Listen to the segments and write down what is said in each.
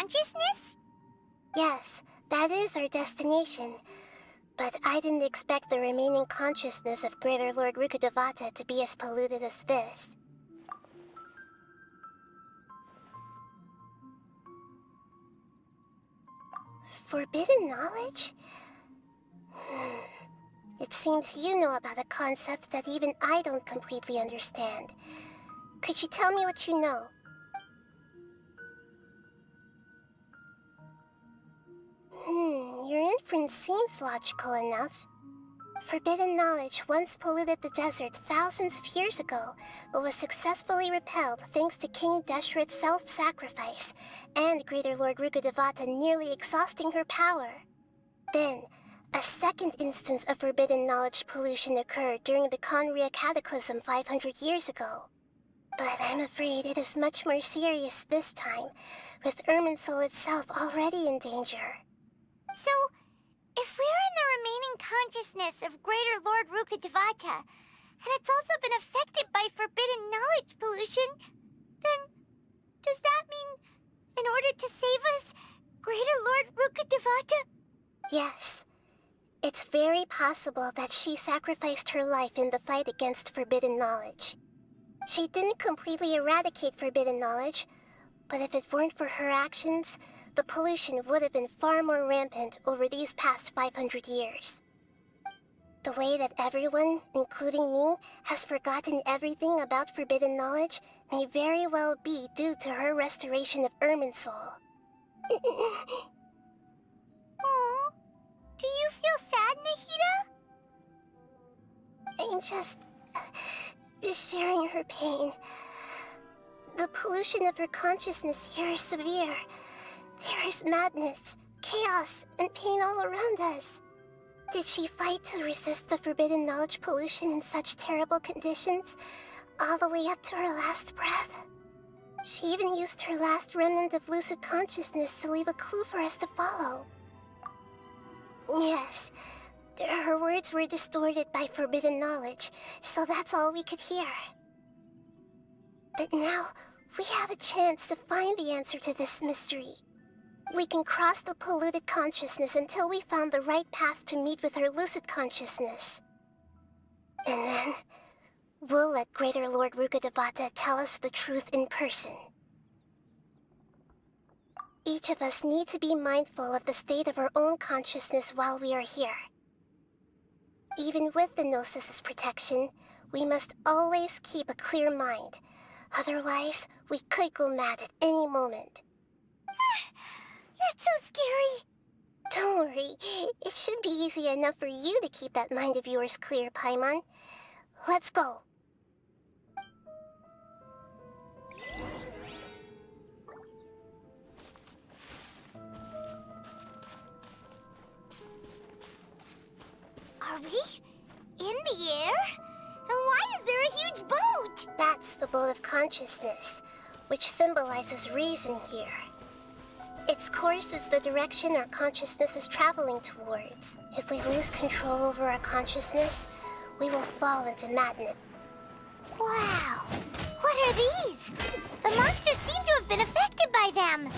consciousness? Yes, that is our destination. But I didn't expect the remaining consciousness of Greater Lord Rukkhadevata to be as polluted as this. Forbidden knowledge? It seems you know about a concept that even I don't completely understand. Could you tell me what you know? Your inference seems logical enough. Forbidden knowledge once polluted the desert thousands of years ago, but was successfully repelled thanks to King Deshret's self-sacrifice, and Greater Lord Rukkhadevata nearly exhausting her power. Then, a second instance of forbidden knowledge pollution occurred during the Conria Cataclysm 500 years ago. But I'm afraid it is much more serious this time, with Irminsul itself already in danger. So, if we're in the remaining consciousness of Greater Lord Rukkhadevata, and it's also been affected by forbidden knowledge pollution, then does that mean, in order to save us, Greater Lord Rukkhadevata? Yes. It's very possible that she sacrificed her life in the fight against forbidden knowledge. She didn't completely eradicate forbidden knowledge, but if it weren't for her actions, the pollution would have been far more rampant over these past 500 years. The way that everyone, including me, has forgotten everything about forbidden knowledge may very well be due to her restoration of Irminsul. Aww. Do you feel sad, Nahida? I'm just sharing her pain. The pollution of her consciousness here is severe. There is madness, chaos, and pain all around us. Did she fight to resist the forbidden knowledge pollution in such terrible conditions, all the way up to her last breath? She even used her last remnant of lucid consciousness to leave a clue for us to follow. Yes, her words were distorted by forbidden knowledge, so that's all we could hear. But now, we have a chance to find the answer to this mystery. We can cross the polluted consciousness until we found the right path to meet with her lucid consciousness. And then, we'll let Greater Lord Rukkhadevata tell us the truth in person. Each of us need to be mindful of the state of our own consciousness while we are here. Even with the Gnosis' protection, we must always keep a clear mind. Otherwise, we could go mad at any moment. That's so scary. Don't worry, it should be easy enough for you to keep that mind of yours clear, Paimon. Let's go. Are we in the air? And why is there a huge boat? That's the boat of consciousness, which symbolizes reason here. Its course is the direction our consciousness is traveling towards. If we lose control over our consciousness, we will fall into madness. Wow! What are these? The monsters seem to have been affected by them.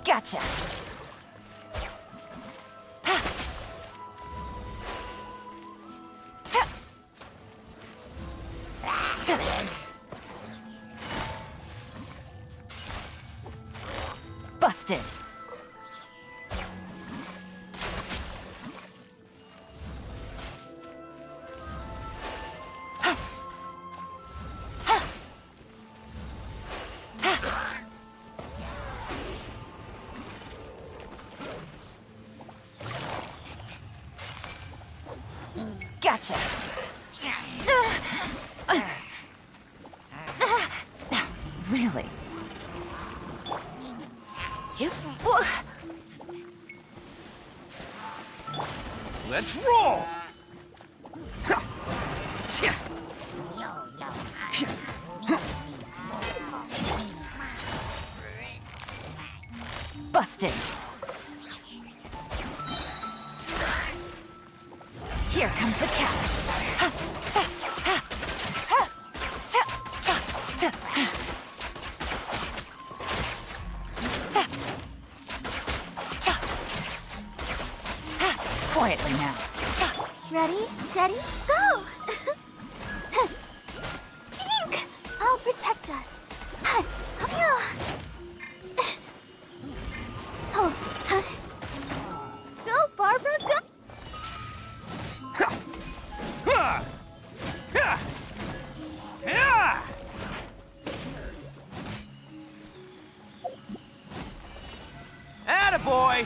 Gotcha! Busted! Gotcha. Really? Yep. Let's roll! Busted! Here comes the catch. Ha, ta, ha, ha, ta, cha, ta, ha. Ta, cha, ha. Quietly now. Cha. Ready, steady, go! Ink! I'll protect us. Oh. Go, Barbara, go! Attaboy!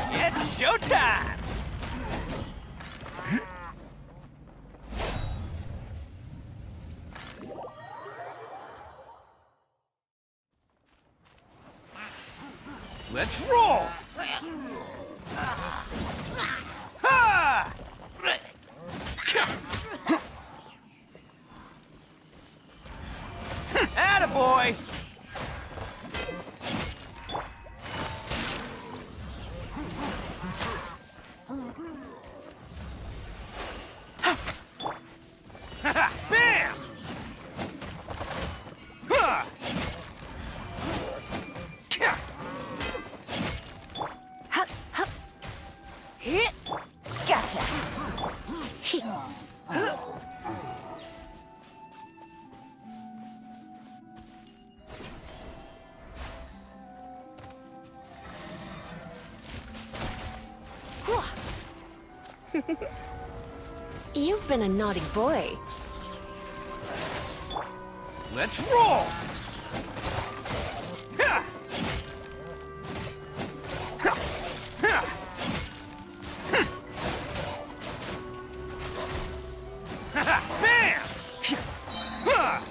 It's showtime! Let's roll! Ha! Attaboy! Bam! Ha! Hup, hup. Hit. Gotcha. Hit. You've been a naughty boy. Let's roll! Ha! Ha! Ha! Ha! Bam! Ha!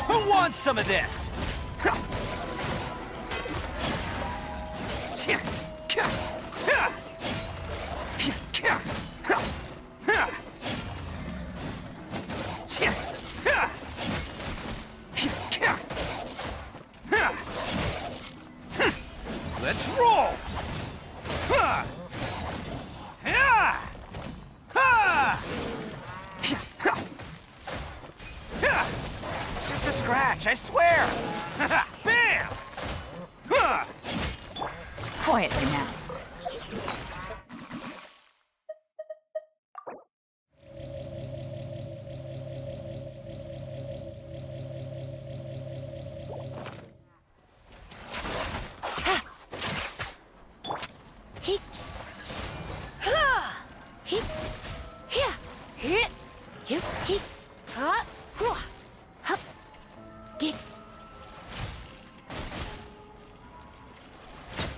Who wants some of this? Ha! Ha! Ha! Ha! Ha! Ha! Ha! Let's roll! Ha! Ha! Ha! It's just a scratch, I swear! Bam! Ha! Quietly now. He. Ha! He. Here. Hit. You. He. Ha. Hua. Hup. Get.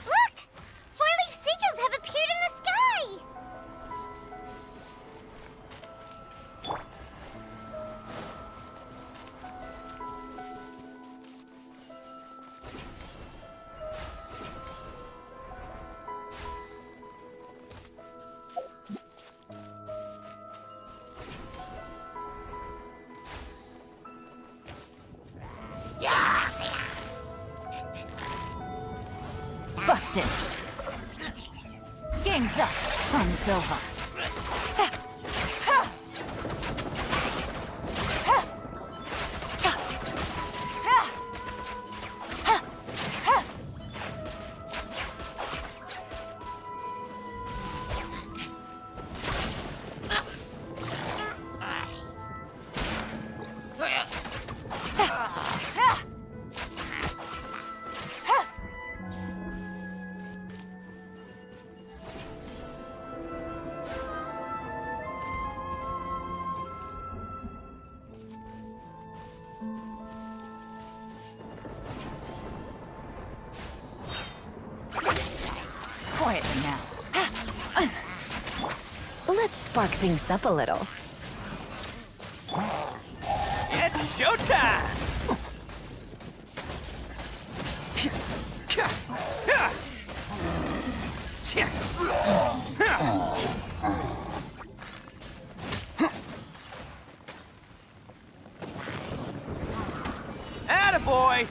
Look! Four-leaf sigils have appeared in the sky! Busted. Game's up. Fun's over. Ta. Ha. Ha. Cha. Ha. Ha. Ha. Ta. Ha. Ha. Quietly now. Let's spark things up a little. It's showtime! Attaboy!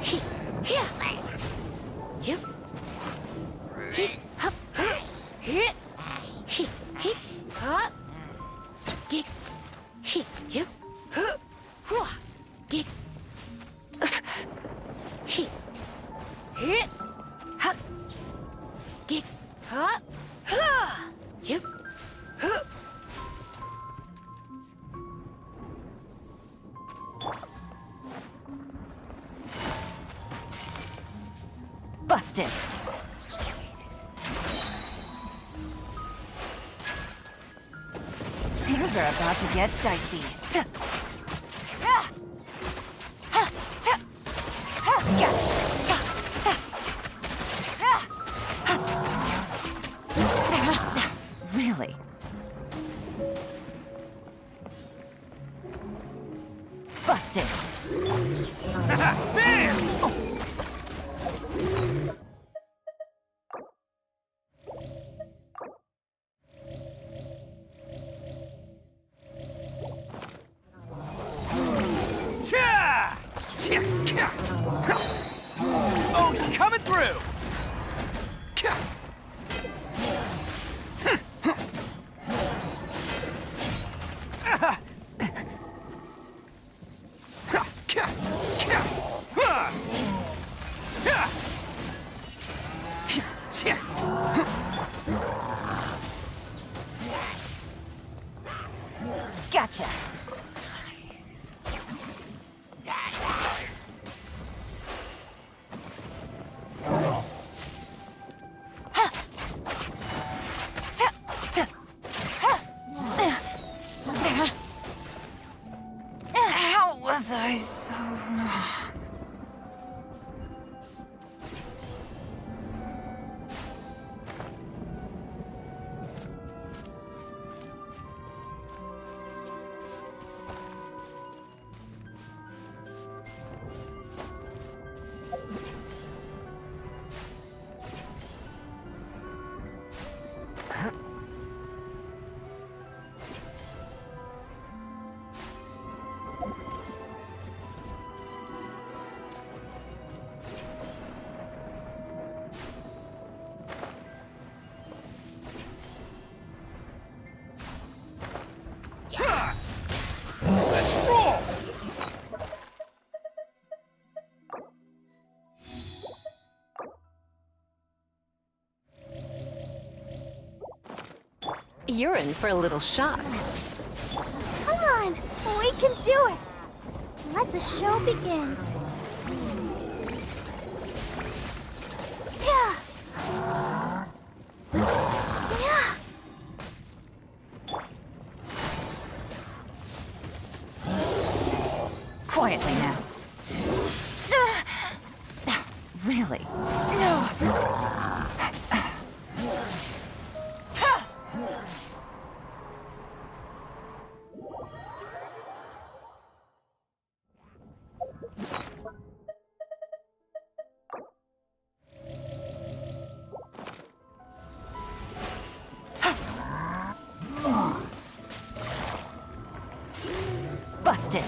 He, yeah. You. He, hup, he, he, huh? Dig, he, you, huh, dig, he, hup, dig, huh, you, busted. Things are about to get dicey. Gotcha. Really? Busted. Bam! Cha! Oh, coming through! Gotcha. How was I so wrong? Let's roll! You're in for a little shock. Come on, we can do it. Let the show begin. Yeah. Yeah. Quietly now. Really? No. Busted.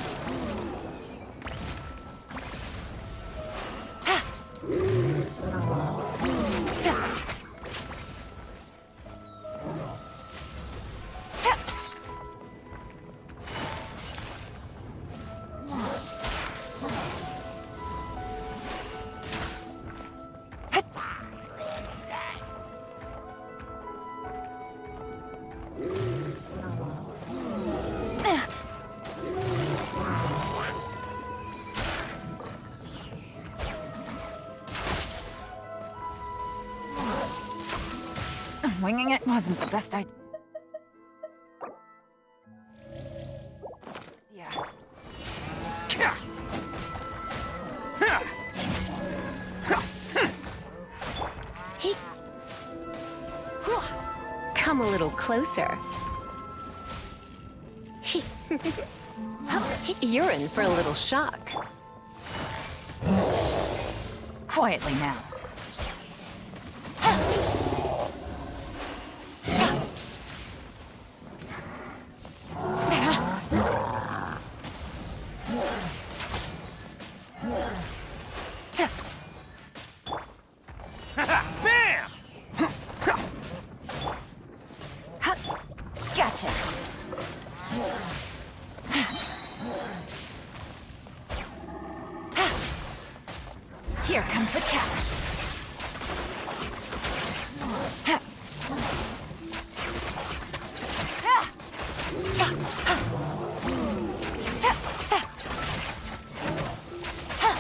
Winging it wasn't the best idea. Come a little closer. You're in for a little shock. Quietly now. Here comes the catch. Ha. Ha. Cha. Ha. Sa. Sa. Ha.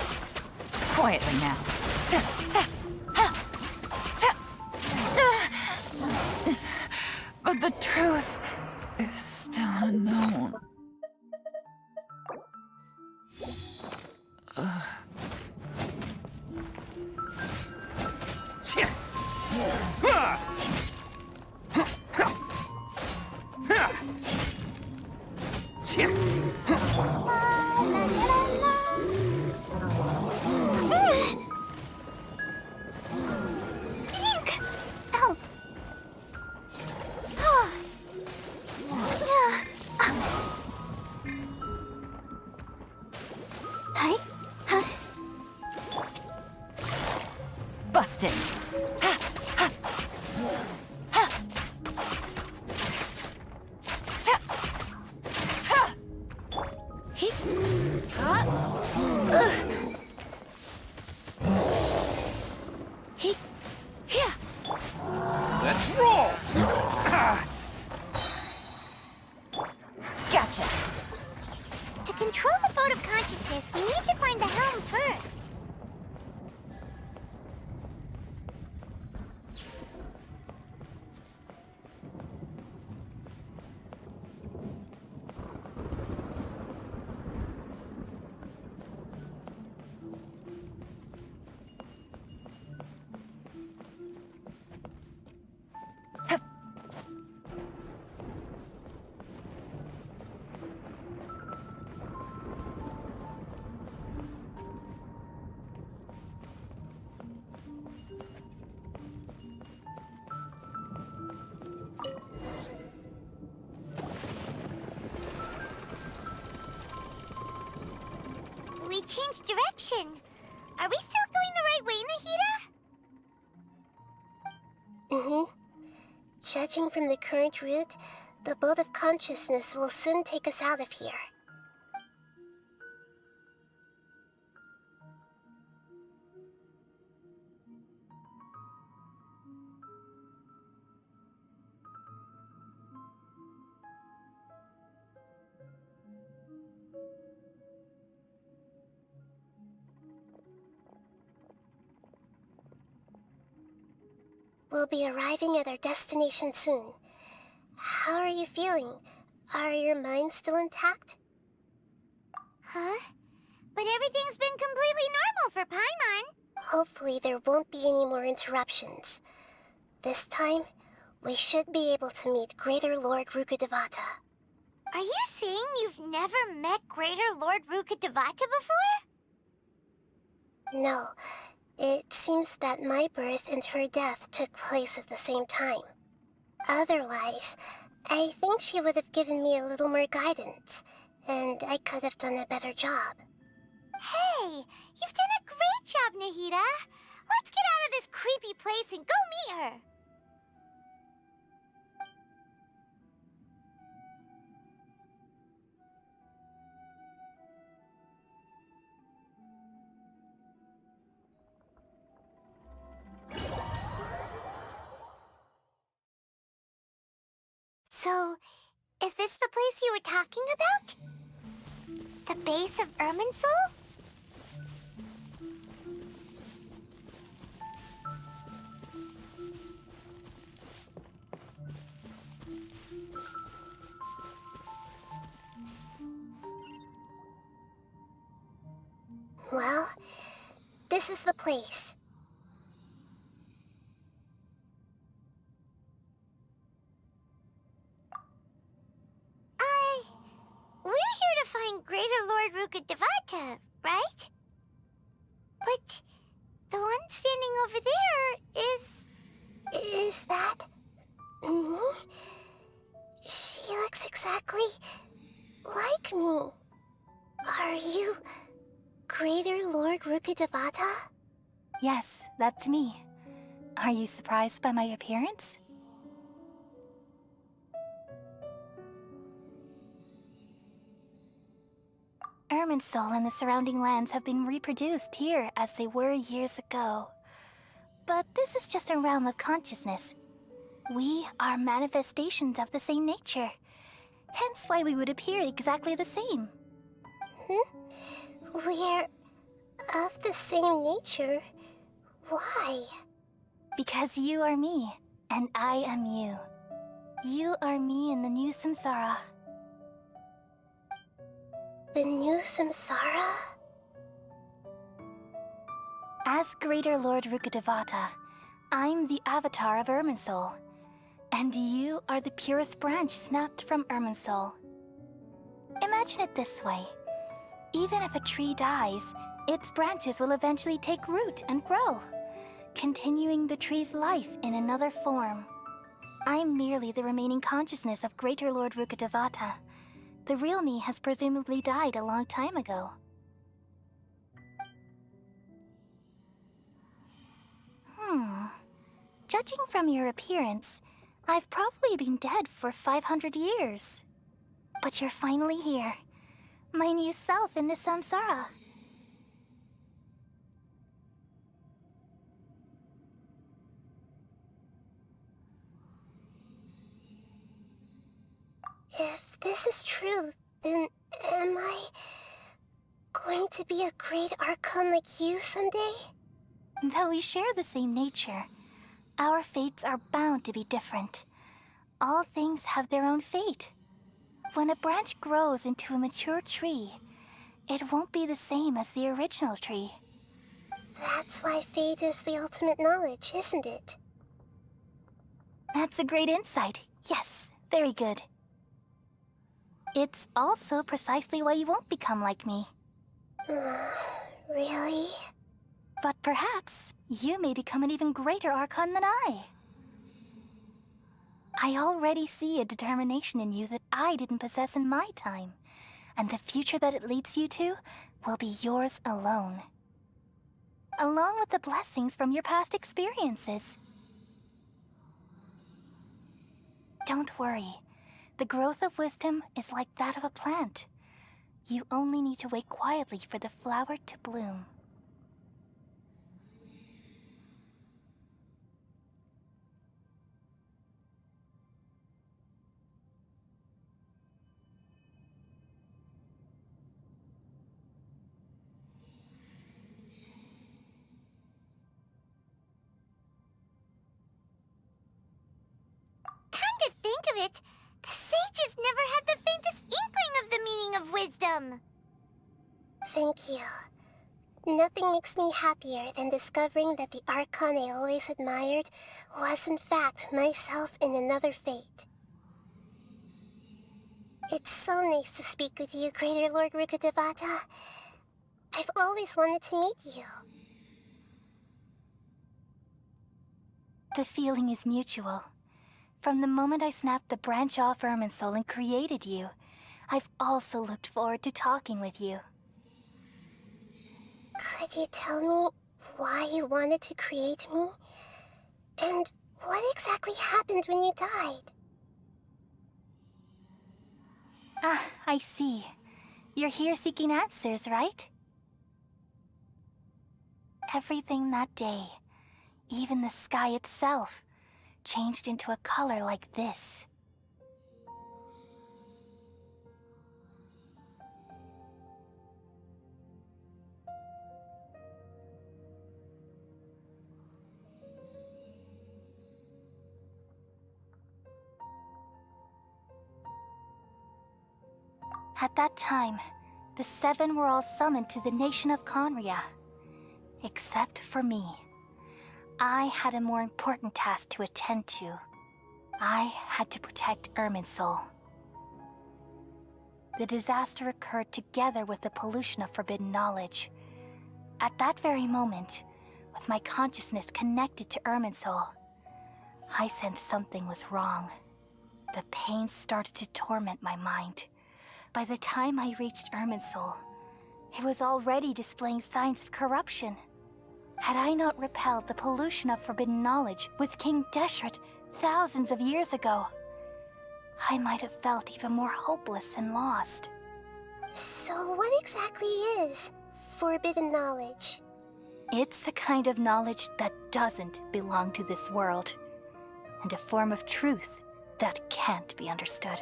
Quietly now. Sa. Sa. Ha. Sa. But the truth is still unknown. Busted. Ha, ha. Ha. Sa. Ha. He. Ha. He. Yeah. Let's roll! Gotcha. To control the boat of consciousness, we need to find the helm first. We changed direction. Are we still going the right way, Nahida? Judging from the current route, the boat of consciousness will soon take us out of here. We'll be arriving at our destination soon. How are you feeling? Are your minds still intact? Huh? But everything's been completely normal for Paimon. Hopefully there won't be any more interruptions. This time, we should be able to meet Greater Lord Rukkhadevata. Are you saying you've never met Greater Lord Rukkhadevata before? No, it seems that my birth and her death took place at the same time. Otherwise, I think she would have given me a little more guidance, and I could have done a better job. Hey, you've done a great job, Nahida. Let's get out of this creepy place and go meet her. So, is this the place you were talking about? The base of Irminsul? Well, this is the place. We're here to find Greater Lord Rukkhadevata, right? But the one standing over there is... Is that... me? She looks exactly like me. Are you Greater Lord Rukkhadevata? Yes, that's me. Are you surprised by my appearance? Irminsul and the surrounding lands have been reproduced here as they were years ago. But this is just a realm of consciousness. We are manifestations of the same nature. Hence why we would appear exactly the same. We're of the same nature. Why? Because you are me, and I am you. You are me in the new samsara. The new samsara? As Greater Lord Rukkhadevata, I'm the avatar of Irminsul, and you are the purest branch snapped from Irminsul. Imagine it this way. Even if a tree dies, its branches will eventually take root and grow, continuing the tree's life in another form. I'm merely the remaining consciousness of Greater Lord Rukkhadevata. The real me has presumably died a long time ago. Judging from your appearance, I've probably been dead for 500 years. But you're finally here. My new self in the samsara. If this is true, then am I going to be a great Archon like you someday? Though we share the same nature, our fates are bound to be different. All things have their own fate. When a branch grows into a mature tree, it won't be the same as the original tree. That's why fate is the ultimate knowledge, isn't it? That's a great insight. Yes, very good. It's also precisely why you won't become like me. Really? But perhaps you may become an even greater Archon than I. I already see a determination in you that I didn't possess in my time, and the future that it leads you to will be yours alone. Along with the blessings from your past experiences. Don't worry. The growth of wisdom is like that of a plant. You only need to wait quietly for the flower to bloom. Come to think of it, the sages never had the faintest inkling of the meaning of wisdom. Thank you. Nothing makes me happier than discovering that the Archon I always admired was in fact myself in another fate. It's so nice to speak with you, Greater Lord Rukkhadevata. I've always wanted to meet you. The feeling is mutual. From the moment I snapped the branch off Irminsul and created you, I've also looked forward to talking with you. Could you tell me why you wanted to create me? And what exactly happened when you died? Ah, I see. You're here seeking answers, right? Everything that day, even the sky itself, changed into a color like this. At that time, the seven were all summoned to the nation of Conria. Except for me. I had a more important task to attend to. I had to protect Irminsul. The disaster occurred together with the pollution of forbidden knowledge. At that very moment, with my consciousness connected to Irminsul, I sensed something was wrong. The pain started to torment my mind. By the time I reached Irminsul, it was already displaying signs of corruption. Had I not repelled the pollution of forbidden knowledge with King Deshret thousands of years ago, I might have felt even more hopeless and lost. So what exactly is forbidden knowledge? It's a kind of knowledge that doesn't belong to this world, and a form of truth that can't be understood.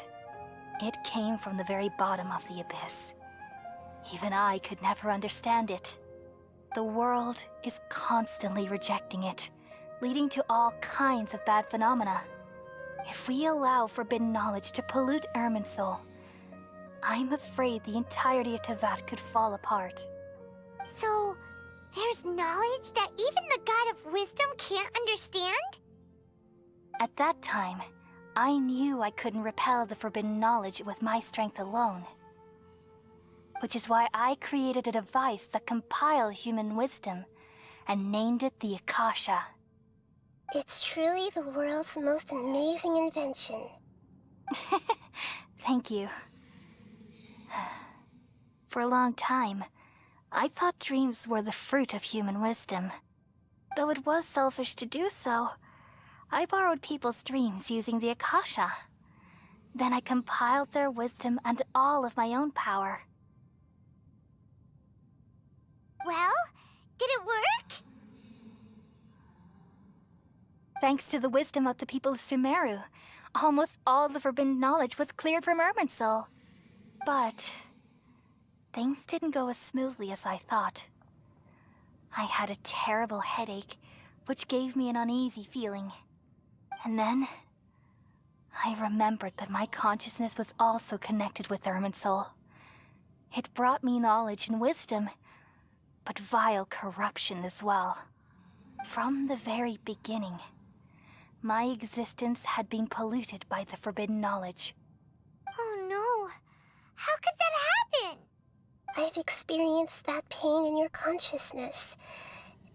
It came from the very bottom of the abyss. Even I could never understand it. The world is constantly rejecting it, leading to all kinds of bad phenomena. If we allow forbidden knowledge to pollute Irminsul, I'm afraid the entirety of Tevat could fall apart. So, there's knowledge that even the God of Wisdom can't understand? At that time, I knew I couldn't repel the forbidden knowledge with my strength alone. Which is why I created a device that compiled human wisdom and named it the Akasha. It's truly the world's most amazing invention. Thank you. For a long time, I thought dreams were the fruit of human wisdom. Though it was selfish to do so, I borrowed people's dreams using the Akasha. Then I compiled their wisdom and all of my own power. Well, did it work? Thanks to the wisdom of the people of Sumeru, almost all the forbidden knowledge was cleared from Irminsul. But things didn't go as smoothly as I thought. I had a terrible headache, which gave me an uneasy feeling. And then I remembered that my consciousness was also connected with Irminsul. It brought me knowledge and wisdom, but vile corruption as well. From the very beginning, my existence had been polluted by the forbidden knowledge. Oh no. How could that happen? I've experienced that pain in your consciousness.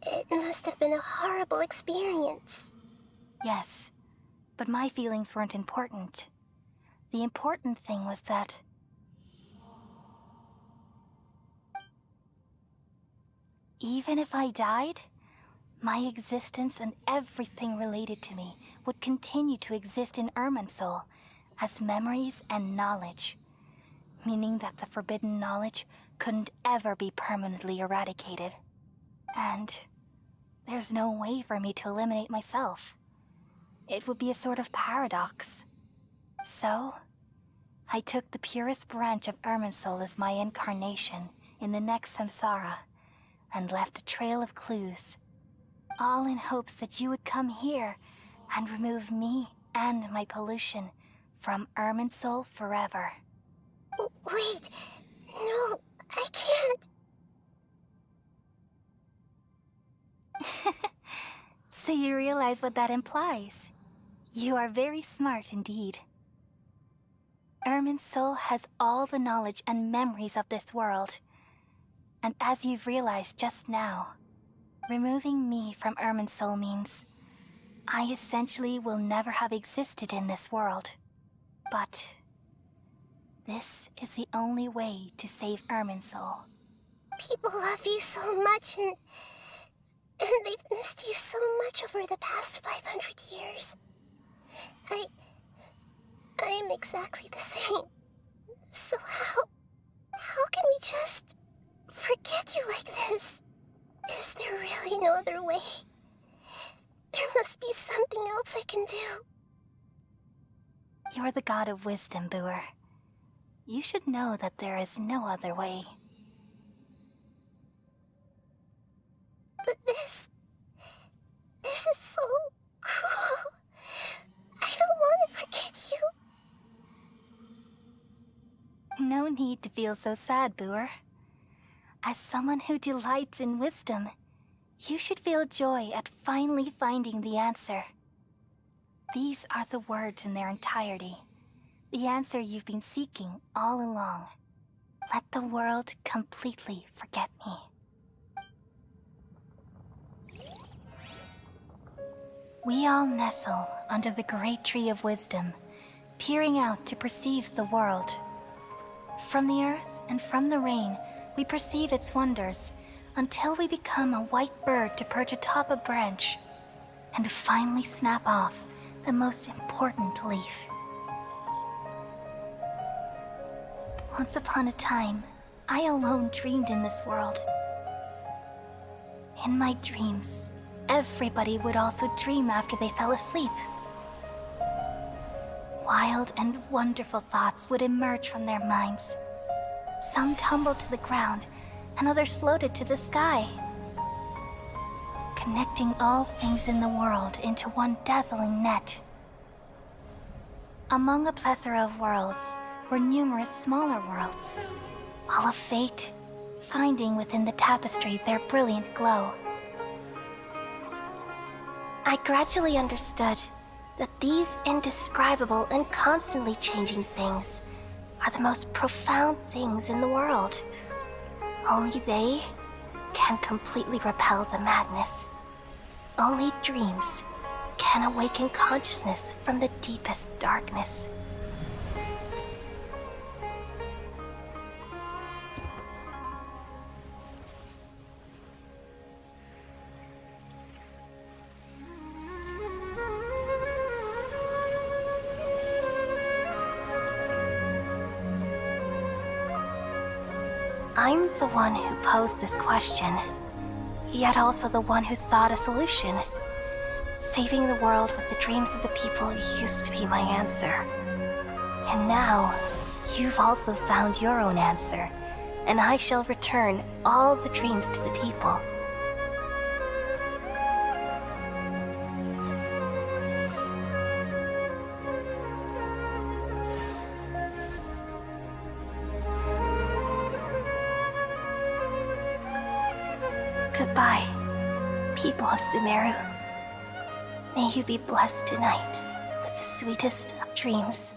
It must have been a horrible experience. Yes, but my feelings weren't important. The important thing was that even if I died, my existence and everything related to me would continue to exist in Irminsul as memories and knowledge, meaning that the forbidden knowledge couldn't ever be permanently eradicated. And there's no way for me to eliminate myself. It would be a sort of paradox. So, I took the purest branch of Irminsul as my incarnation in the next samsara, and left a trail of clues, all in hopes that you would come here and remove me and my pollution from Irminsul forever. Wait, no, I can't. So you realize what that implies. You are very smart indeed. Irminsul has all the knowledge and memories of this world. And as you've realized just now, removing me from Irminsul means I essentially will never have existed in this world. But this is the only way to save Irminsul. People love you so much, and they've missed you so much over the past 500 years. I am exactly the same. So how can we just forget you like this? Is there really no other way? There must be something else I can do. You're the god of wisdom, Booer. You should know that there is no other way. But this is so cruel. I don't want to forget you. No need to feel so sad, Booer. As someone who delights in wisdom, you should feel joy at finally finding the answer. These are the words in their entirety. The answer you've been seeking all along. Let the world completely forget me. We all nestle under the great tree of wisdom, peering out to perceive the world. From the earth and from the rain, we perceive its wonders, until we become a white bird to perch atop a branch, and finally snap off the most important leaf. Once upon a time, I alone dreamed in this world. In my dreams, everybody would also dream after they fell asleep. Wild and wonderful thoughts would emerge from their minds. Some tumbled to the ground, and others floated to the sky, connecting all things in the world into one dazzling net. Among a plethora of worlds were numerous smaller worlds, all of fate, finding within the tapestry their brilliant glow. I gradually understood that these indescribable and constantly changing things are the most profound things in the world. Only they can completely repel the madness. Only dreams can awaken consciousness from the deepest darkness. I'm the one who posed this question, yet also the one who sought a solution. Saving the world with the dreams of the people used to be my answer. And now, you've also found your own answer, and I shall return all the dreams to the people. Goodbye, people of Sumeru. May you be blessed tonight with the sweetest of dreams.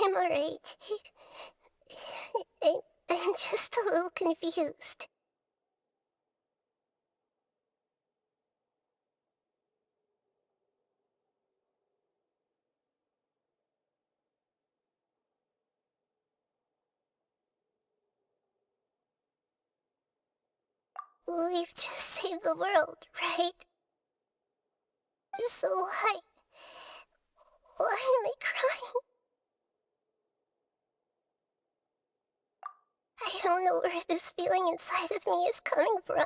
I'm alright. I'm just a little confused. We've just saved the world, right? So why am I crying? I don't know where this feeling inside of me is coming from,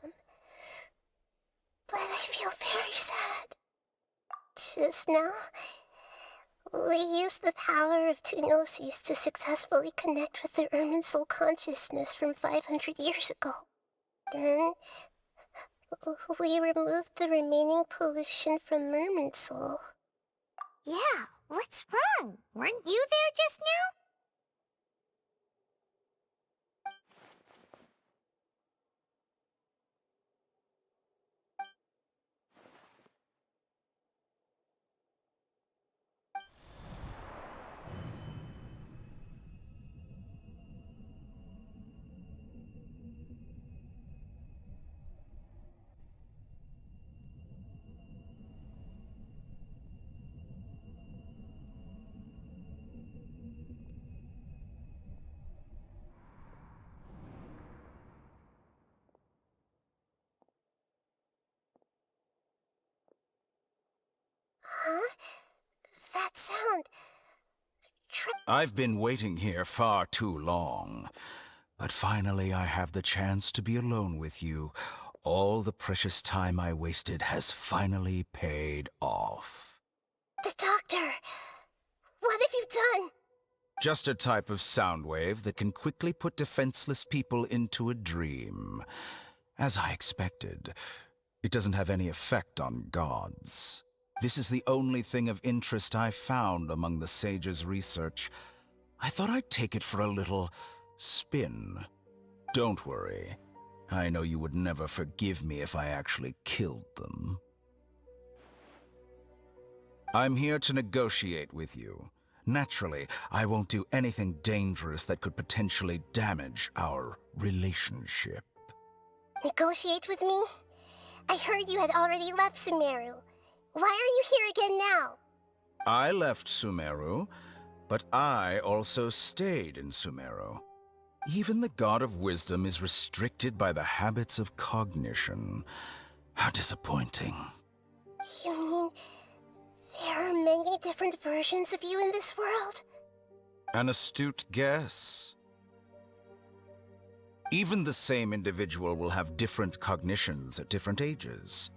but I feel very sad. Just now, we used the power of two gnosis to successfully connect with the Irminsul consciousness from 500 years ago. Then, we removed the remaining pollution from Irminsul. Yeah, what's wrong? Weren't you there just now? Huh? That sound... I've been waiting here far too long. But finally I have the chance to be alone with you. All the precious time I wasted has finally paid off. The doctor! What have you done? Just a type of sound wave that can quickly put defenseless people into a dream. As I expected, it doesn't have any effect on gods. This is the only thing of interest I found among the sage's research. I thought I'd take it for a little spin. Don't worry. I know you would never forgive me if I actually killed them. I'm here to negotiate with you. Naturally, I won't do anything dangerous that could potentially damage our relationship. Negotiate with me? I heard you had already left Sumeru. Why are you here again now? I left Sumeru, but I also stayed in Sumeru. Even the God of Wisdom is restricted by the habits of cognition. How disappointing. You mean there are many different versions of you in this world? An astute guess. Even the same individual will have different cognitions at different ages.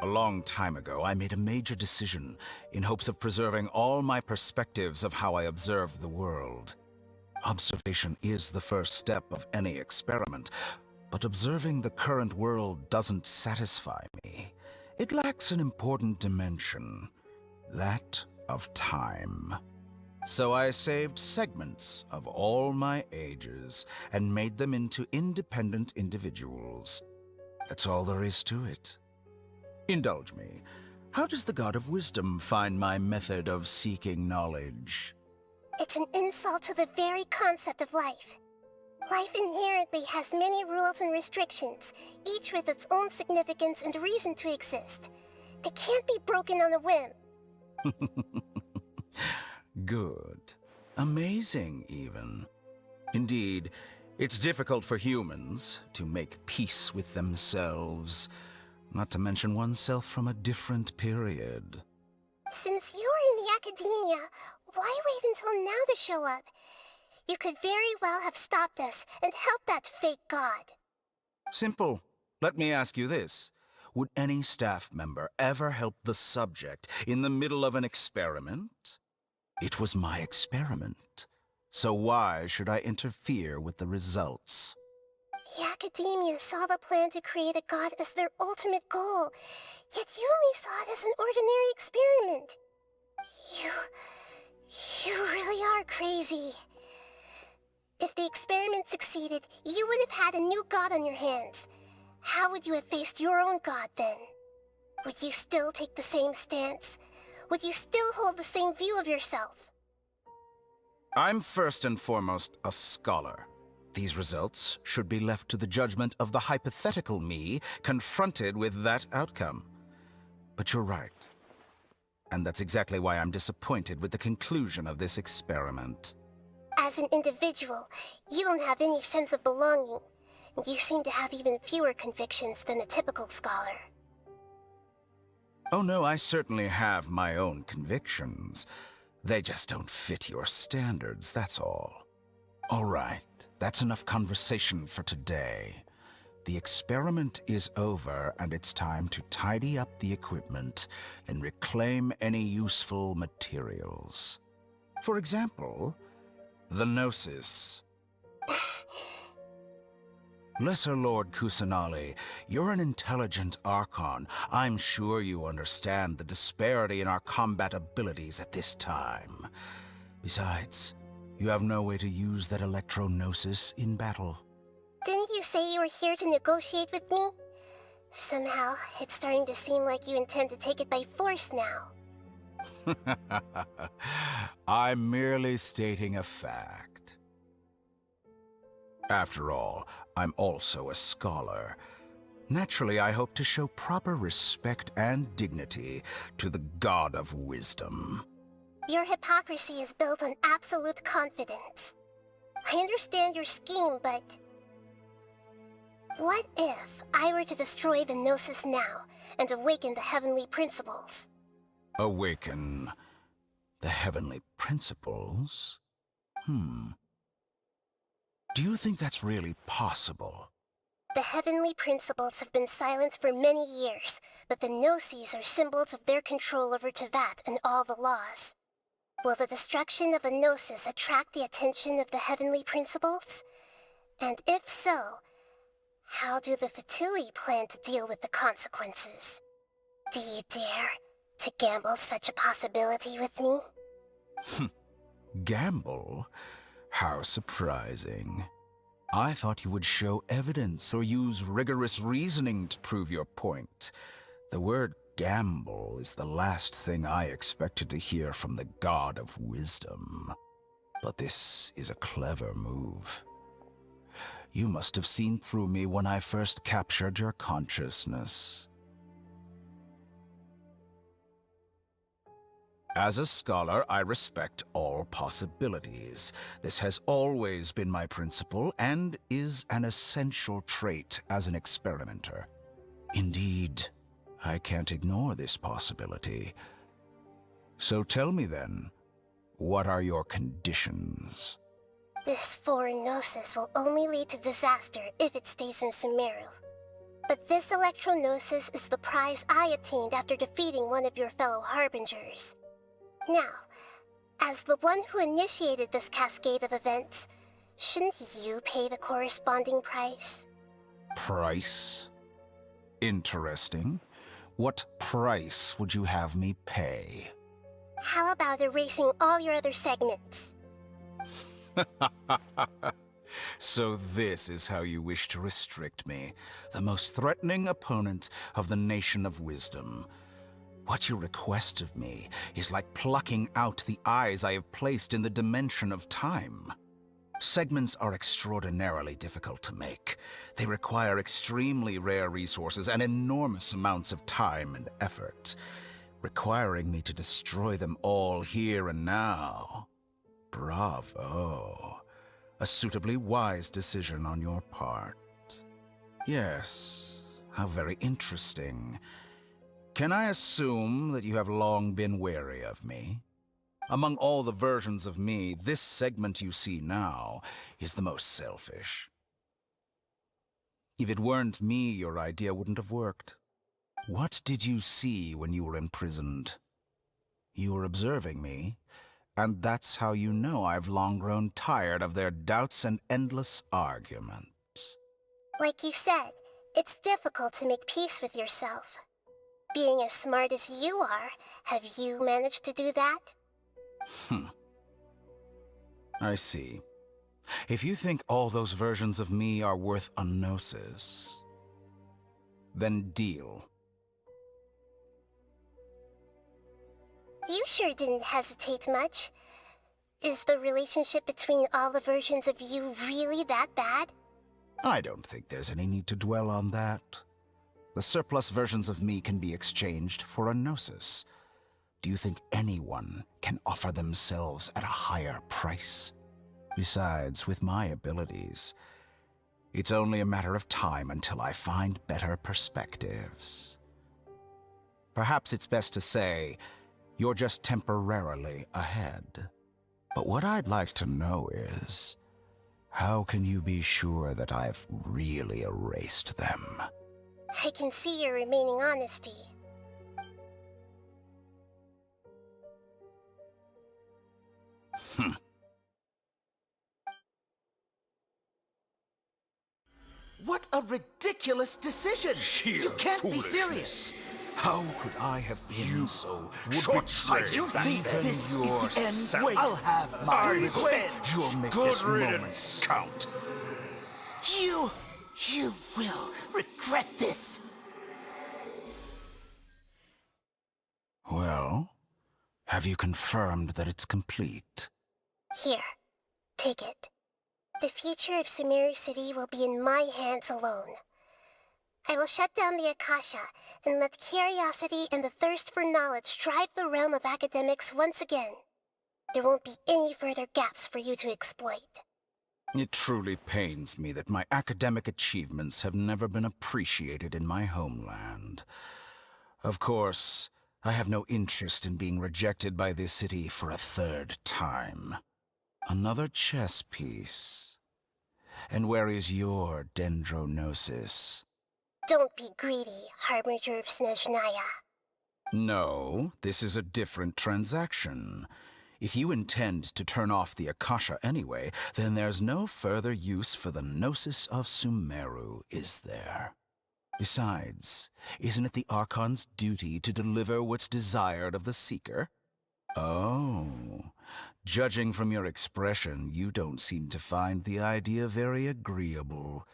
A long time ago, I made a major decision in hopes of preserving all my perspectives of how I observed the world. Observation is the first step of any experiment, but observing the current world doesn't satisfy me. It lacks an important dimension, that of time. So I saved segments of all my ages and made them into independent individuals. That's all there is to it. Indulge me. How does the God of Wisdom find my method of seeking knowledge? It's an insult to the very concept of life. Life inherently has many rules and restrictions, each with its own significance and reason to exist. They can't be broken on a whim. Good. Amazing, even. Indeed, it's difficult for humans to make peace with themselves, not to mention oneself from a different period. Since you are in the academia, why wait until now to show up? You could very well have stopped us and helped that fake god. Simple. Let me ask you this. Would any staff member ever help the subject in the middle of an experiment? It was my experiment. So why should I interfere with the results? The academia saw the plan to create a god as their ultimate goal, yet you only saw it as an ordinary experiment. You really are crazy. If the experiment succeeded, you would have had a new god on your hands. How would you have faced your own god then? Would you still take the same stance? Would you still hold the same view of yourself? I'm first and foremost a scholar. These results should be left to the judgment of the hypothetical me confronted with that outcome. But you're right. And that's exactly why I'm disappointed with the conclusion of this experiment. As an individual, you don't have any sense of belonging. You seem to have even fewer convictions than a typical scholar. Oh no, I certainly have my own convictions. They just don't fit your standards, that's all. All right, that's enough conversation for today. The experiment is over, and it's time to tidy up the equipment and reclaim any useful materials. For example, the Gnosis. Lesser Lord Kusanali, you're an intelligent Archon. I'm sure you understand the disparity in our combat abilities at this time. Besides, you have no way to use that electro-gnosis in battle. Didn't you say you were here to negotiate with me? Somehow, it's starting to seem like you intend to take it by force now. I'm merely stating a fact. After all, I'm also a scholar. Naturally, I hope to show proper respect and dignity to the God of Wisdom. Your hypocrisy is built on absolute confidence. I understand your scheme, but... what if I were to destroy the Gnosis now and awaken the heavenly principles? Awaken the heavenly principles? Do you think that's really possible? The heavenly principles have been silent for many years, but the Gnosis are symbols of their control over Tevat and all the laws. Will the destruction of a Gnosis attract the attention of the heavenly principles? And if so, how do the Fatui plan to deal with the consequences? Do you dare to gamble such a possibility with me? Gamble? How surprising. I thought you would show evidence or use rigorous reasoning to prove your point. The word gamble is the last thing I expected to hear from the God of Wisdom. But this is a clever move. You must have seen through me when I first captured your consciousness. As a scholar, I respect all possibilities. This has always been my principle and is an essential trait as an experimenter. Indeed, I can't ignore this possibility. So tell me then, what are your conditions? This foreign gnosis will only lead to disaster if it stays in Sumeru. But this electro-gnosis is the prize I attained after defeating one of your fellow Harbingers. Now, as the one who initiated this cascade of events, shouldn't you pay the corresponding price? Price? Interesting. What price would you have me pay? How about erasing all your other segments? So this is how you wish to restrict me, the most threatening opponent of the Nation of Wisdom. What you request of me is like plucking out the eyes I have placed in the dimension of time. Segments are extraordinarily difficult to make. They require extremely rare resources and enormous amounts of time and effort, requiring me to destroy them all here and now. Bravo. A suitably wise decision on your part. Yes, how very interesting. Can I assume that you have long been wary of me? Among all the versions of me, this segment you see now is the most selfish. If it weren't me, your idea wouldn't have worked. What did you see when you were imprisoned? You were observing me, and that's how you know I've long grown tired of their doubts and endless arguments. Like you said, it's difficult to make peace with yourself. Being as smart as you are, have you managed to do that? I see. If you think all those versions of me are worth a gnosis, then deal. You sure didn't hesitate much. Is the relationship between all the versions of you really that bad? I don't think there's any need to dwell on that. The surplus versions of me can be exchanged for a gnosis. Do you think anyone can offer themselves at a higher price? Besides, with my abilities, it's only a matter of time until I find better perspectives. Perhaps it's best to say, you're just temporarily ahead. But what I'd like to know is, how can you be sure that I've really erased them? I can see your remaining honesty. What a ridiculous decision! Sheer You can't be foolishness. serious! How could I have been so Short-sighted! You think this is the end? Wait, I'll have my revenge! You'll make Good this riddance. moment count. You will regret this! Well, have you confirmed that it's complete? Here, take it. The future of Sumeru City will be in my hands alone. I will shut down the Akasha and let curiosity and the thirst for knowledge drive the realm of academics once again. There won't be any further gaps for you to exploit. It truly pains me that my academic achievements have never been appreciated in my homeland. Of course, I have no interest in being rejected by this city for a third time. Another chess piece. And where is your dendrognosis? Don't be greedy, Harbinger of Snezhnaya. No, this is a different transaction. If you intend to turn off the Akasha anyway, then there's no further use for the Gnosis of Sumeru, is there? Besides, isn't it the Archon's duty to deliver what's desired of the Seeker? Oh, judging from your expression, you don't seem to find the idea very agreeable.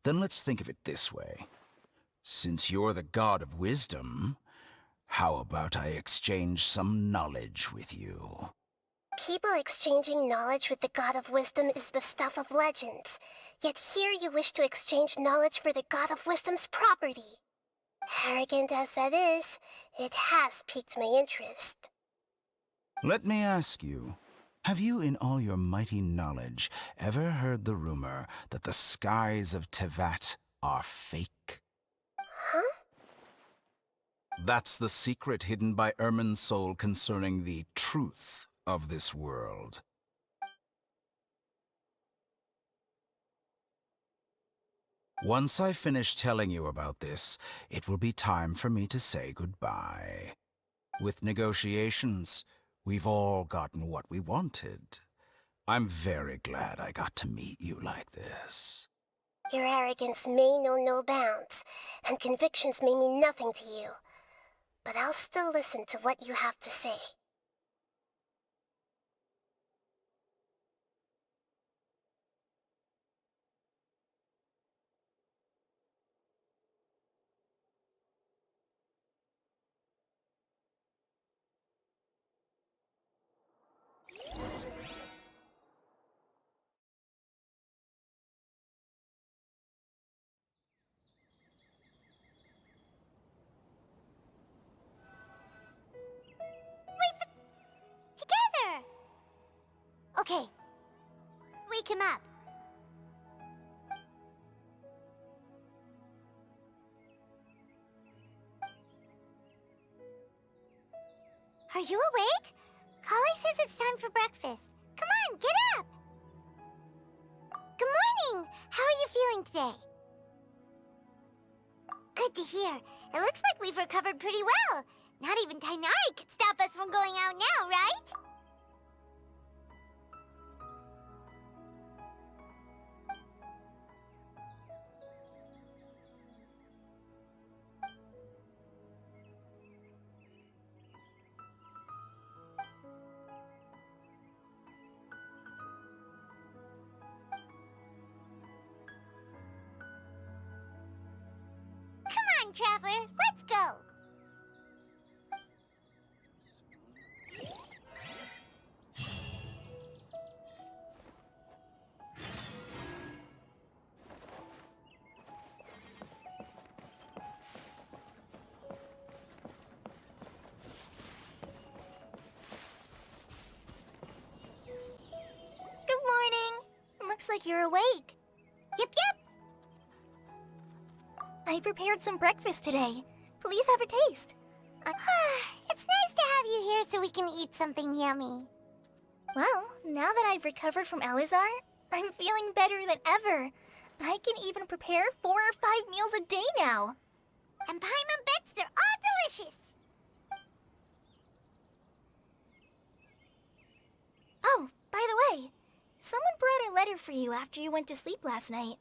Then let's think of it this way. Since you're the god of wisdom, how about I exchange some knowledge with you? People exchanging knowledge with the God of Wisdom is the stuff of legends. Yet here you wish to exchange knowledge for the God of Wisdom's property. Arrogant as that is, it has piqued my interest. Let me ask you, have you in all your mighty knowledge ever heard the rumor that the skies of Tevat are fake? Huh? That's the secret hidden by Irminsul concerning the truth of this world. Once I finish telling you about this, it will be time for me to say goodbye. With negotiations, we've all gotten what we wanted. I'm very glad I got to meet you like this. Your arrogance may know no bounds, and convictions may mean nothing to you. But I'll still listen to what you have to say. Together! Okay. Wake him up. Are you awake? Kali says it's time for breakfast. Come on, get up! Good morning! How are you feeling today? Good to hear. It looks like we've recovered pretty well. Not even Tainari could stop us from going out now, right? Come on, Traveler, let's go! Good morning. Looks like you're awake. Yep, yep! I prepared some breakfast today. Please have a taste. It's nice to have you here so we can eat something yummy. Well, now that I've recovered from Elazar, I'm feeling better than ever. I can even prepare 4 or 5 meals a day now. And Paimon bets they're all delicious. Oh, by the way, someone brought a letter for you after you went to sleep last night.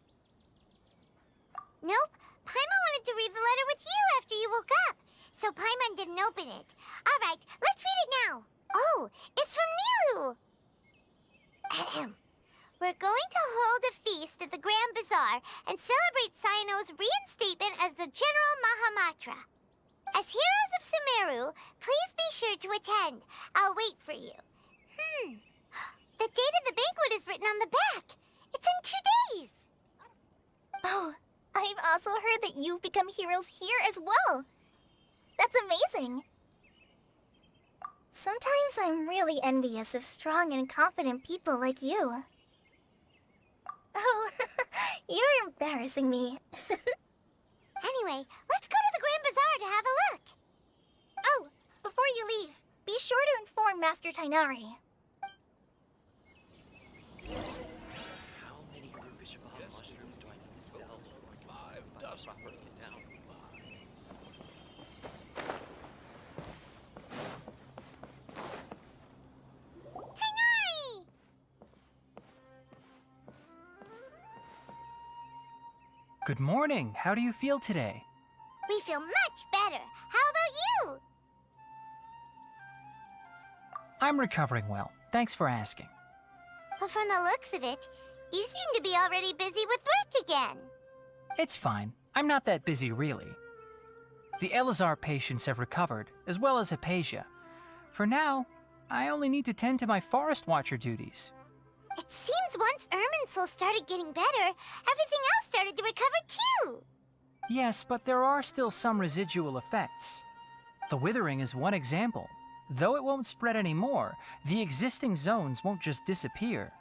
Nope, Paimon wanted to read the letter with you after you woke up, so Paimon didn't open it. All right, let's read it now. Oh, it's from Nilu. Ahem. We're going to hold a feast at the Grand Bazaar and celebrate Cyano's reinstatement as the General Mahamatra. As heroes of Sumeru, please be sure to attend. I'll wait for you. The date of the banquet is written on the back. It's in 2 days. Oh, I've also heard that you've become heroes here as well. That's amazing. Sometimes I'm really envious of strong and confident people like you. Oh, you're embarrassing me. Anyway, let's go to the Grand Bazaar to have a look. Oh, before you leave, be sure to inform Master Tainari. How many Rubishaba mushrooms do I need to sell? 5 dozen. Properly down. Tainari! Good morning. How do you feel today? We feel much better. How about you? I'm recovering well. Thanks for asking. But from the looks of it, you seem to be already busy with work again. It's fine. I'm not that busy, really. The Elazar patients have recovered, as well as Hypatia. For now, I only need to tend to my Forest Watcher duties. It seems once Irminsul started getting better, everything else started to recover too. Yes, but there are still some residual effects. The withering is one example. though it won't spread anymore, the existing zones won't just disappear.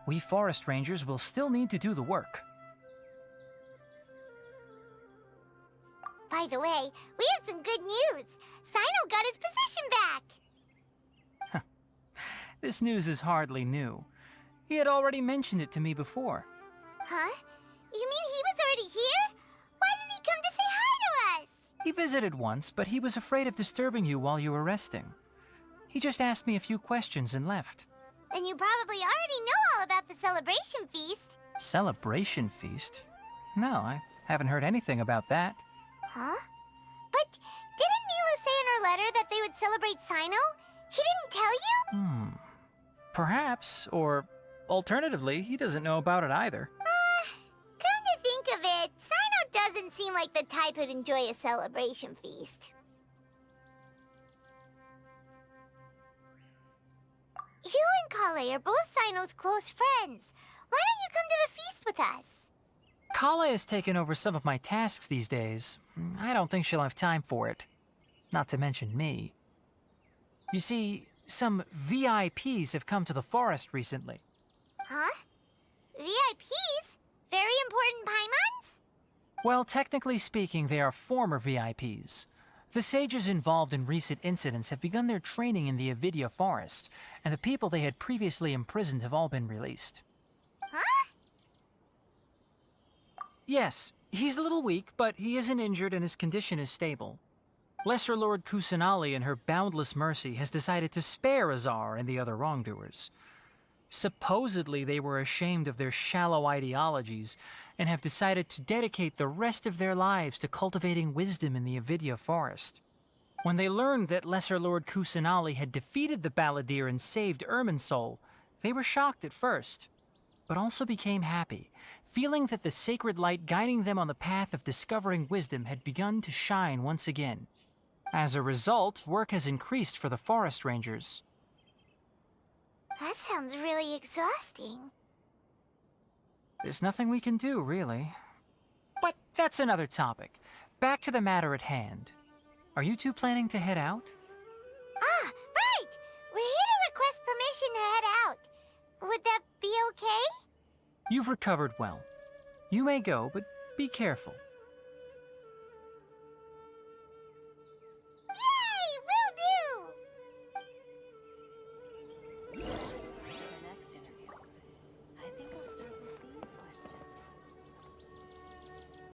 We forest rangers will still need to do the work. By the way, we have some good news. Sino got his position back. This news is hardly new. He had already mentioned it to me before. Huh? You mean he was already here? Why didn't he come to say hi to us? He visited once, but he was afraid of disturbing you while you were resting. He just asked me a few questions and left. Then you probably already know all about the celebration feast. Celebration feast? No, I haven't heard anything about that. Huh? But didn't Nilu say in her letter that they would celebrate Sino? He didn't tell you? Perhaps, or alternatively, he doesn't know about it either. Come to think of it, Sino doesn't seem like the type who'd enjoy a celebration feast. You and Kale are both Sino's close friends. Why don't you come to the feast with us? Kala has taken over some of my tasks these days. I don't think she'll have time for it. Not to mention me. You see, some VIPs have come to the forest recently. Huh? VIPs? Very important Paimons? Well, technically speaking, they are former VIPs. The sages involved in recent incidents have begun their training in the Avidya forest, and the people they had previously imprisoned have all been released. Huh? Yes, he's a little weak, but he isn't injured and his condition is stable. Lesser Lord Kusanali, in her boundless mercy, has decided to spare Azar and the other wrongdoers. Supposedly, they were ashamed of their shallow ideologies and have decided to dedicate the rest of their lives to cultivating wisdom in the Avidya forest. When they learned that Lesser Lord Kusanali had defeated the Balladeer and saved Irminsul, they were shocked at first, but also became happy, feeling that the sacred light guiding them on the path of discovering wisdom had begun to shine once again. As a result, work has increased for the forest rangers. That sounds really exhausting. There's nothing we can do, really. But that's another topic. Back to the matter at hand. Are you two planning to head out? Ah, right! We're here to request permission to head out. Would that be okay? You've recovered well. You may go, but be careful.